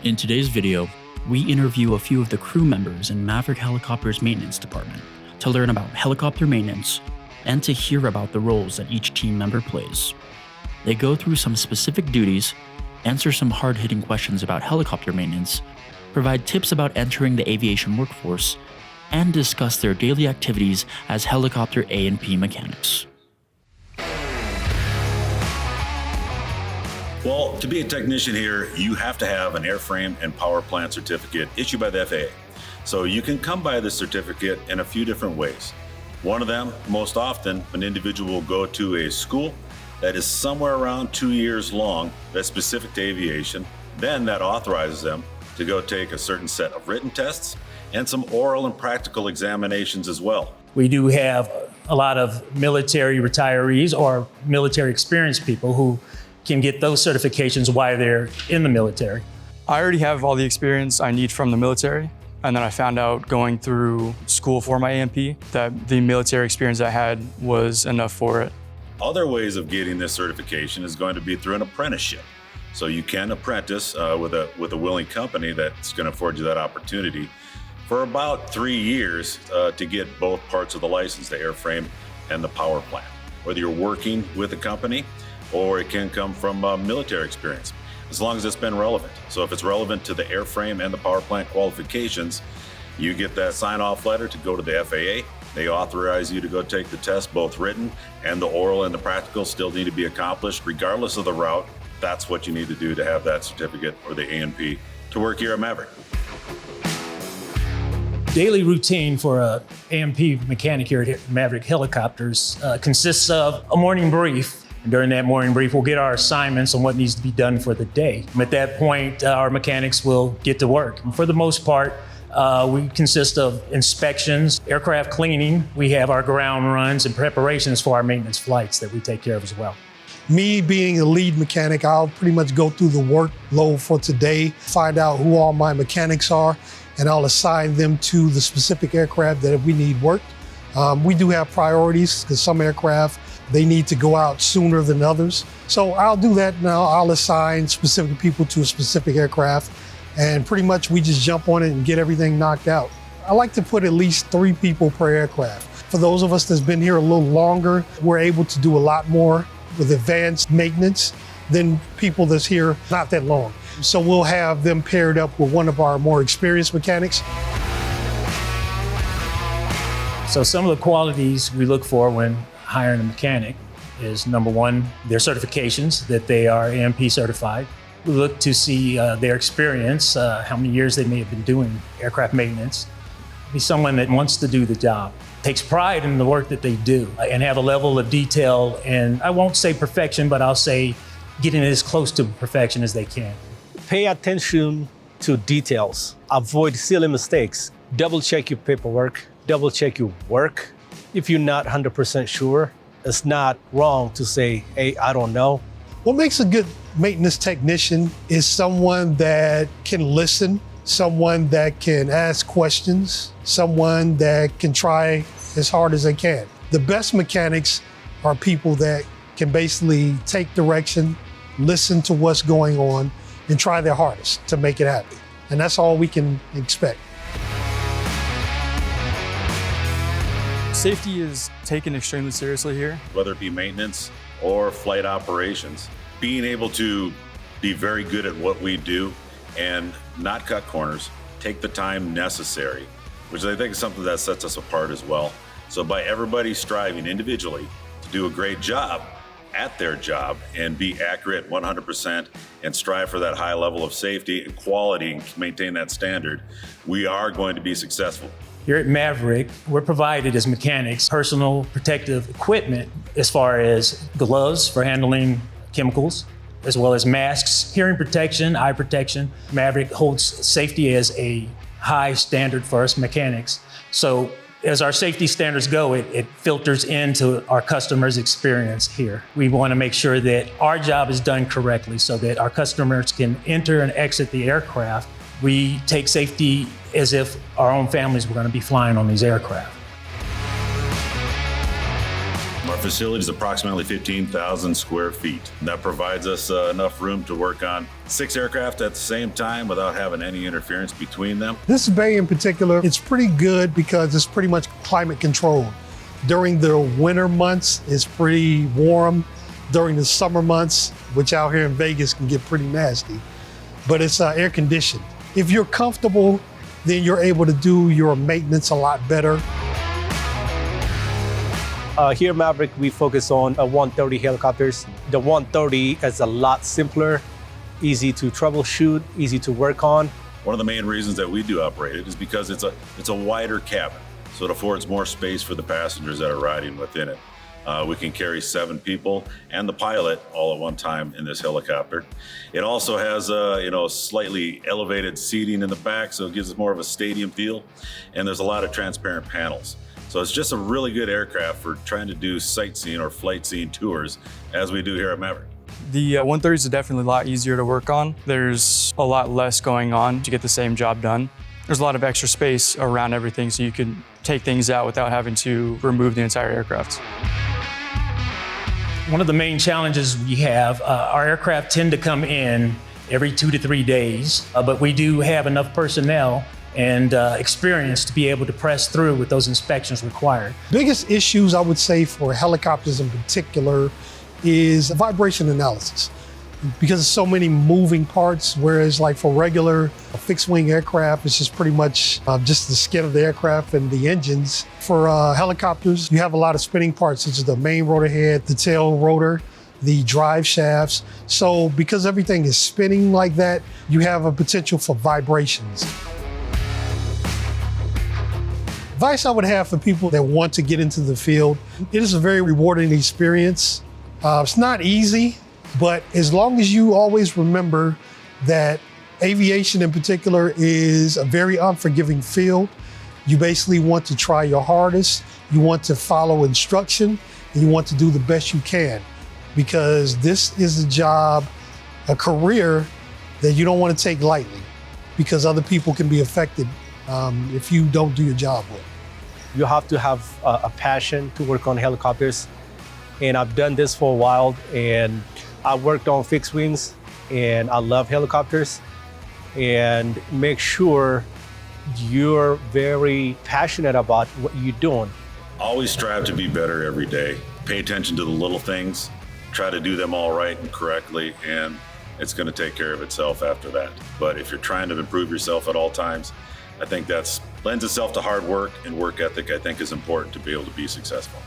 In today's video, we interview a few of the crew members in Maverick Helicopters maintenance department to learn about helicopter maintenance and to hear about the roles that each team member plays. They go through some specific duties, answer some hard-hitting questions about helicopter maintenance, provide tips about entering the aviation workforce, and discuss their daily activities as helicopter A&P mechanics. Well, to be a technician here, you have to have an airframe and power plant certificate issued by the FAA. So you can come by this certificate in a few different ways. One of them, most often, an individual will go to a school that is somewhere around 2 years long that's specific to aviation. Then that authorizes them to go take a certain set of written tests and some oral and practical examinations as well. We do have a lot of military retirees or military experienced people who can get those certifications while they're in the military. I already have all the experience I need from the military, and then I found out going through school for my A&P that the military experience I had was enough for it. Other ways of getting this certification is going to be through an apprenticeship. So you can apprentice with a willing company that's going to afford you that opportunity for about 3 years to get both parts of the license, the airframe and the power plant. Whether you're working with a company or it can come from military experience, as long as it's been relevant. So if it's relevant to the airframe and the power plant qualifications, you get that sign-off letter to go to the FAA. They authorize you to go take the test, both written and the oral and the practical still need to be accomplished regardless of the route. That's what you need to do to have that certificate or the A&P to work here at Maverick. Daily routine for a A&P mechanic here at Maverick Helicopters consists of a morning brief. And during that morning brief, we'll get our assignments on what needs to be done for the day. At that point, our mechanics will get to work. And for the most part, we consist of inspections, aircraft cleaning. We have our ground runs and preparations for our maintenance flights that we take care of as well. Me being a lead mechanic, I'll pretty much go through the workload for today, find out who all my mechanics are, and I'll assign them to the specific aircraft that we need worked. We do have priorities because some aircraft, they need to go out sooner than others. So I'll do that now. I'll assign specific people to a specific aircraft, and pretty much we just jump on it and get everything knocked out. I like to put at least 3 people per aircraft. For those of us that's been here a little longer, we're able to do a lot more with advanced maintenance than people that's here not that long. So we'll have them paired up with one of our more experienced mechanics. So some of the qualities we look for when hiring a mechanic is, number one, their certifications, that they are A&P certified. We look to see their experience, how many years they may have been doing aircraft maintenance. Be someone that wants to do the job, takes pride in the work that they do, and have a level of detail, and I won't say perfection, but I'll say getting as close to perfection as they can. Pay attention to details. Avoid silly mistakes. Double check your paperwork. Double check your work. If you're not 100% sure, it's not wrong to say, hey, I don't know. What makes a good maintenance technician is someone that can listen, someone that can ask questions, someone that can try as hard as they can. The best mechanics are people that can basically take direction, listen to what's going on, and try their hardest to make it happen. And that's all we can expect. Safety is taken extremely seriously here. Whether it be maintenance or flight operations, being able to be very good at what we do and not cut corners, take the time necessary, which I think is something that sets us apart as well. So by everybody striving individually to do a great job at their job and be accurate 100% and strive for that high level of safety and quality and maintain that standard, we are going to be successful. Here at Maverick, we're provided as mechanics personal protective equipment as far as gloves for handling chemicals, as well as masks, hearing protection, eye protection. Maverick holds safety as a high standard for us mechanics. So as our safety standards go, it filters into our customers' experience here. We want to make sure that our job is done correctly so that our customers can enter and exit the aircraft. We take safety as if our own families were going to be flying on these aircraft. Our facility is approximately 15,000 square feet. That provides us enough room to work on 6 aircraft at the same time without having any interference between them. This bay in particular, it's pretty good because it's pretty much climate controlled. During the winter months, it's pretty warm. During the summer months, which out here in Vegas can get pretty nasty, but it's air conditioned. If you're comfortable, then you're able to do your maintenance a lot better. Here at Maverick, we focus on 130 helicopters. The 130 is a lot simpler, easy to troubleshoot, easy to work on. One of the main reasons that we do operate it is because it's a wider cabin, so it affords more space for the passengers that are riding within it. We can carry 7 people and the pilot all at one time in this helicopter. It also has slightly elevated seating in the back, so it gives us more of a stadium feel. And there's a lot of transparent panels. So it's just a really good aircraft for trying to do sightseeing or flight scene tours as we do here at Maverick. The 130s are definitely a lot easier to work on. There's a lot less going on to get the same job done. There's a lot of extra space around everything, so you can take things out without having to remove the entire aircraft. One of the main challenges we have, our aircraft tend to come in every 2 to 3 days, but we do have enough personnel and experience to be able to press through with those inspections required. Biggest issues I would say for helicopters in particular is vibration analysis, because there's so many moving parts, whereas like for regular fixed wing aircraft, it's just pretty much just the skin of the aircraft and the engines. For helicopters, you have a lot of spinning parts, such as the main rotor head, the tail rotor, the drive shafts. So because everything is spinning like that, you have a potential for vibrations. Advice I would have for people that want to get into the field, it is a very rewarding experience. It's not easy, but as long as you always remember that aviation in particular is a very unforgiving field, you basically want to try your hardest, you want to follow instruction, and you want to do the best you can, because this is a job, a career that you don't want to take lightly, because other people can be affected if you don't do your job well. You have to have a passion to work on helicopters. And I've done this for a while, and I worked on fixed wings, and I love helicopters. And make sure you're very passionate about what you're doing. Always strive to be better every day. Pay attention to the little things, try to do them all right and correctly, and it's going to take care of itself after that. But if you're trying to improve yourself at all times, I think that lends itself to hard work, and work ethic, I think, is important to be able to be successful.